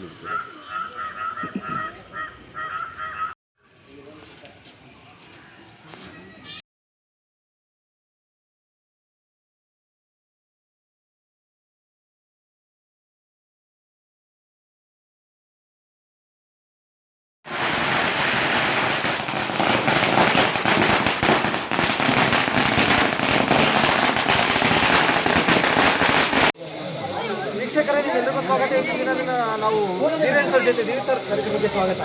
ತಿಳಿಸಿದೆ. ವೀಕ್ಷಕರೇ, ನಿಮ್ಮೆಲ್ಲರಿಗೂ ಸ್ವಾಗತ. ಇವತ್ತಿನ ದಿನ ನಾವು ಧೀರೇನ್ ಸರ್ ಜೊತೆ ಧೀರೇನ್ ಸರ್ ಕಾರ್ಯಕ್ರಮಕ್ಕೆ ಸ್ವಾಗತ.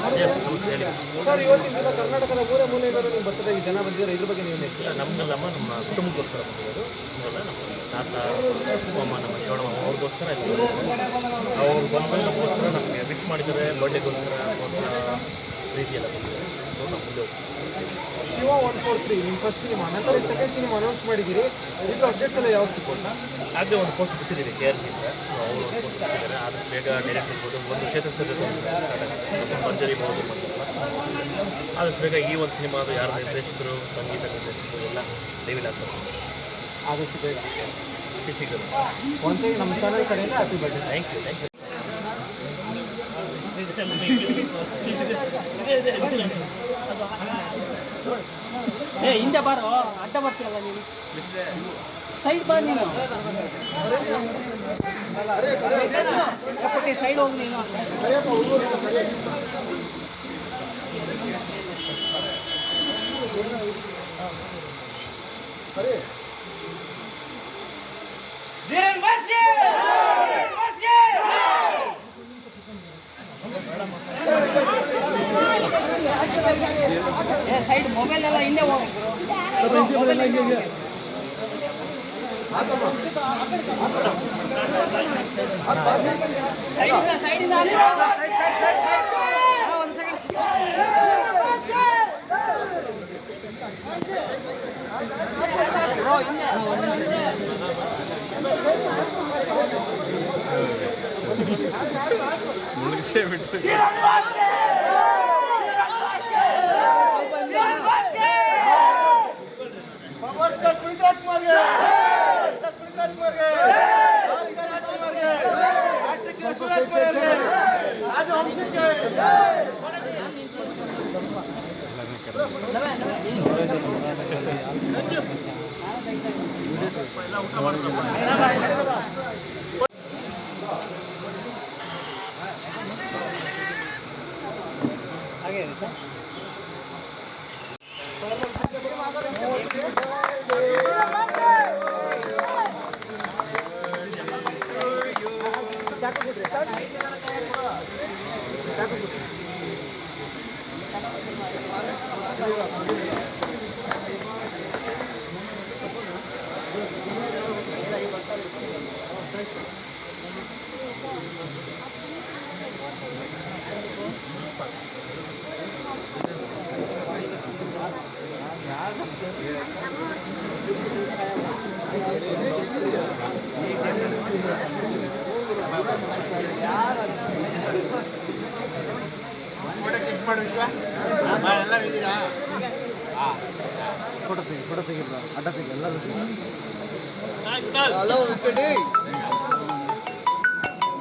ಸರ್, ಇವತ್ತಿನ ದಿನ ಕರ್ನಾಟಕದ ಮೂಲೆ ಮೂಲೆಯಿಂದಲೂ ನೀವು ಬರ್ತದೆ ಈ ಜನ ಬಂದಿದ್ದಾರೆ, ಇದ್ರ ಬಗ್ಗೆ ನೀವು ಹೇಳ್ತೀರಾ? ನಮಗೆಲ್ಲಮ್ಮ ನಮ್ಮ ಕುಟುಂಬಕ್ಕೋಸ್ಕರ ಬಂದಿರೋದು. ನಮ್ಮ ತಾತ ಅಮ್ಮ ನಮ್ಮ ಶಿವಣ್ಣ ಅವ್ರಿಗೋಸ್ಕರ ಅವ್ರು ಬಂದು ನಮಗೋಸ್ಕರ ನಮಗೆ ವಿಶ್ ಮಾಡಿದ್ದಾರೆ. ಬರ್ಡೇಗೋಸ್ಕರ ಪ್ರೀತಿಯೆಲ್ಲ ಬಂದಿದ್ದಾರೆ. ಶಿವ 143 ನಿಮ್ಮ ಫಸ್ಟ್ ಸಿನಿಮಾ, ನಂತರ ಸೆಕೆಂಡ್ ಸಿನಿಮಾ ಅನೌನ್ಸ್ ಮಾಡಿದ್ದೀರಿ. ಇದು ಅಪ್ಡೇಟ್ಸ್ ಎಲ್ಲ ಯಾವಾಗ ಸಿಗ್ಬೋದು? ಆಗಲೇ ಒಂದು ಪೋಸ್ಟ್ ಬಿಟ್ಟಿದ್ದೀವಿ KRG ಇಂದ. ಅವರು ಒಂದು ಪೋಸ್ಟ್ ಬಿಟ್ಟಿದ್ದಾರೆ. ಆದಷ್ಟು ಬೇಗ ಡೈರೆಕ್ಟ್ ಇರ್ಬೋದು. ಒಂದು ಚೇತನ್ ಸರ್ ಭರ್ಜರಿ ಬಹುದು ಆದಷ್ಟು ಬೇಗ ಈ ಒಂದು ಸಿನಿಮಾ ಅದು ಯಾರು ನಿರ್ದೇಶಕರು, ಸಂಗೀತ ನಿರ್ದೇಶಕರು ಎಲ್ಲ ರಿವೀಲ್ ಆಗ್ತದೆ. ಆದಷ್ಟು ಬೇಗ ಸಿಗೋದು. ಒಂದ್ಸರಿ ನಮ್ಮ ಚಾನಲ್ ಕಡೆಯಿಂದ ಹ್ಯಾಪಿ ಬರ್ಡೇ. Thank you. ಹಿಂದೆ ಬಾರೋ, ಅಡ್ಡ ಬರ್ತೀರಲ್ಲ ನೀನು. ಸೈಡ್ ಬಾ ನೀನು, ಸೈಡ್ ಹೋಗಿ ನೀನು. ಸೈಡ್ ಮೊಬೈಲ್ ಎಲ್ಲ ಹಿಂದೆ ಹೋಗಿ. ಸೈಡಿಂದ ಒಂದು ಸೆಕೆಂಡ್. ಮುಳುಗಿಸೇ ಬಿಟ್ಟು ಹಾಗೆ ಫೋಟೋ ತೆಗಿ, ಅಡ್ಡ ತೆಗಿ, ಎಲ್ಲರೂ. Hello mister D.